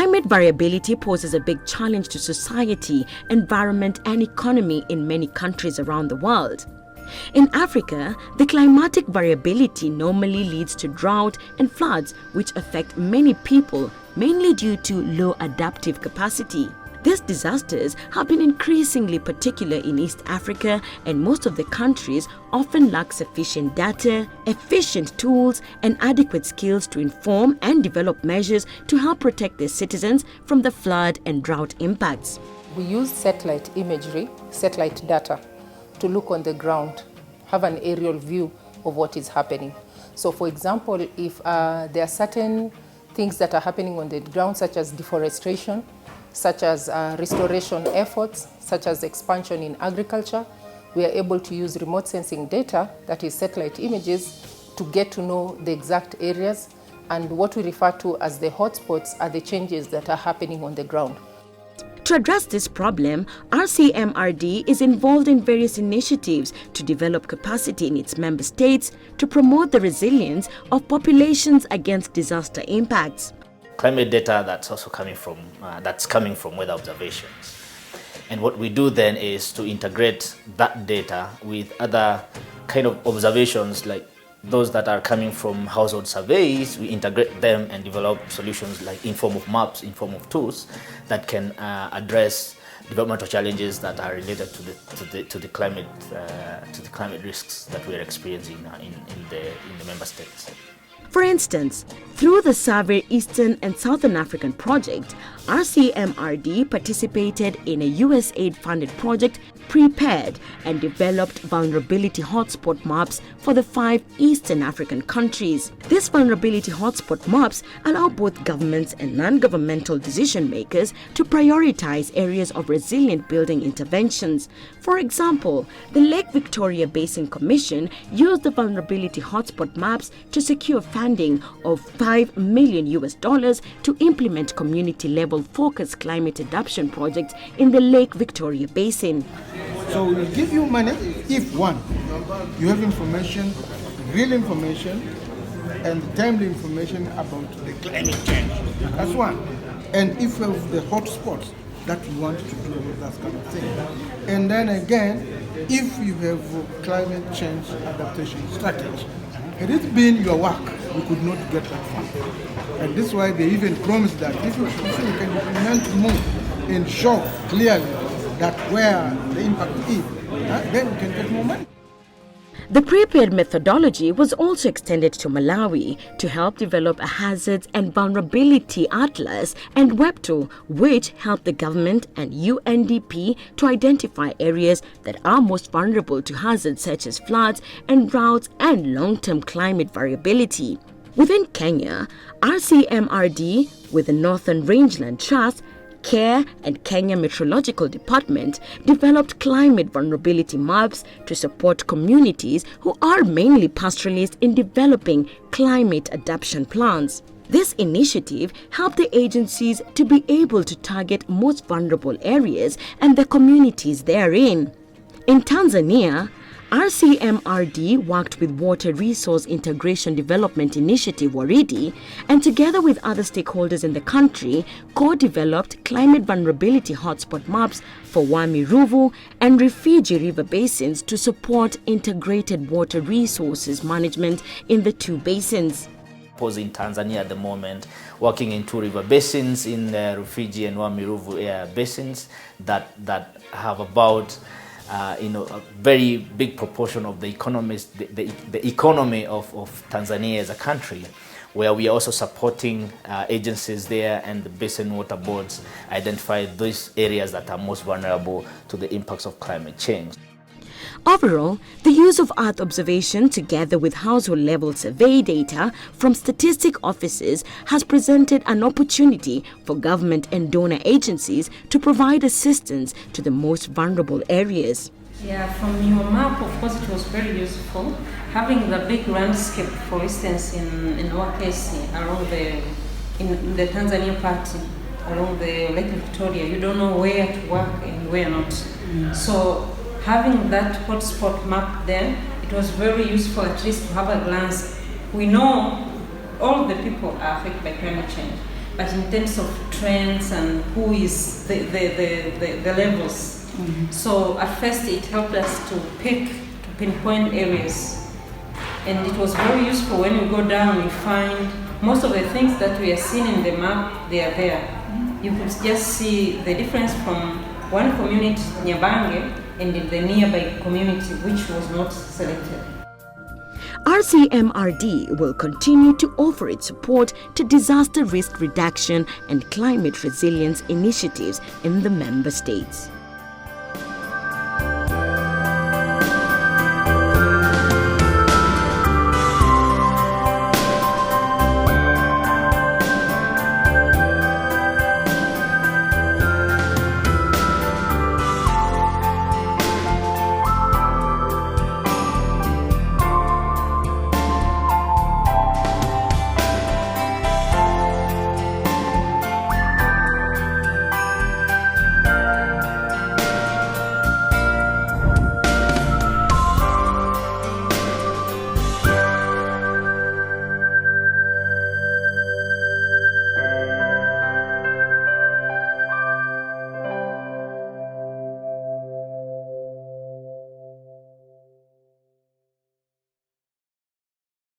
Climate variability poses a big challenge to society, environment, and economy in many countries around the world. In Africa, the climatic variability normally leads to drought and floods, which affect many people, mainly due to low adaptive capacity. These disasters have been increasingly particular in East Africa, and most of the countries often lack sufficient data, efficient tools, and adequate skills to inform and develop measures to help protect their citizens from the flood and drought impacts. We use satellite imagery, satellite data, to look on the ground, have an aerial view of what is happening. So for example, if there are certain things that are happening on the ground, such as deforestation, such as restoration efforts, such as expansion in agriculture, we are able to use remote sensing data, that is satellite images, to get to know the exact areas, and what we refer to as the hotspots are the changes that are happening on the ground. To address this problem, RCMRD is involved in various initiatives to develop capacity in its member states to promote the resilience of populations against disaster impacts. Climate data that's also coming from weather observations, and what we do then is to integrate that data with other kind of observations, like those that are coming from household surveys. We integrate them and develop solutions like in form of maps, in form of tools that can address developmental challenges that are related to the climate risks that we are experiencing in the member states. For instance, through the Survey Eastern and Southern African project, RCMRD participated in a USAID-funded project, prepared and developed vulnerability hotspot maps for the 5 Eastern African countries. These vulnerability hotspot maps allow both governments and non-governmental decision makers to prioritize areas of resilient building interventions. For example, the Lake Victoria Basin Commission used the vulnerability hotspot maps to secure funding of $5 million to implement community-level focused climate adaptation projects in the Lake Victoria Basin. So we'll give you money if, one, you have information, real information, and timely information about the climate change. That's one. And if you have the hot spots that you want to do that kind of thing. And then again, if you have climate change adaptation strategy. Had it been your work, we could not get that far. And this is why they even promised that if you can implement more and show clearly that where the impact is, then we can get more money. The prepared methodology was also extended to Malawi to help develop a hazards and vulnerability atlas and web tool, which helped the government and UNDP to identify areas that are most vulnerable to hazards such as floods and droughts and long-term climate variability. Within Kenya, RCMRD, with the Northern Rangeland Trust, CARE and Kenya Meteorological Department developed climate vulnerability maps to support communities who are mainly pastoralists in developing climate adaptation plans. This initiative helped the agencies to be able to target most vulnerable areas and the communities therein. In Tanzania, RCMRD worked with Water Resource Integration Development Initiative WARIDI, and together with other stakeholders in the country, co-developed climate vulnerability hotspot maps for Wami Ruvu and Refugee River basins to support integrated water resources management in the 2 basins. In Tanzania at the moment, working in 2 river basins, in the Refugee and Wami Ruvu basins that have about a very big proportion of the economy of Tanzania as a country, where we are also supporting agencies there and the basin water boards identify those areas that are most vulnerable to the impacts of climate change. Overall, the use of Earth observation together with household-level survey data from statistic offices has presented an opportunity for government and donor agencies to provide assistance to the most vulnerable areas. Yeah, from your map, of course, it was very useful. Having the big landscape, for instance, in our case, in the Tanzania part, along the Lake Victoria, you don't know where to work and where not. So having that hotspot map there, it was very useful at least to have a glance. We know all the people are affected by climate change, but in terms of trends and who is the levels. So at first it helped us to pinpoint areas. And it was very useful when we go down, we find most of the things that we are seeing in the map, they are there. You could just see the difference from one community, Nyabange, and the nearby community, which was not selected. RCMRD will continue to offer its support to disaster risk reduction and climate resilience initiatives in the member states.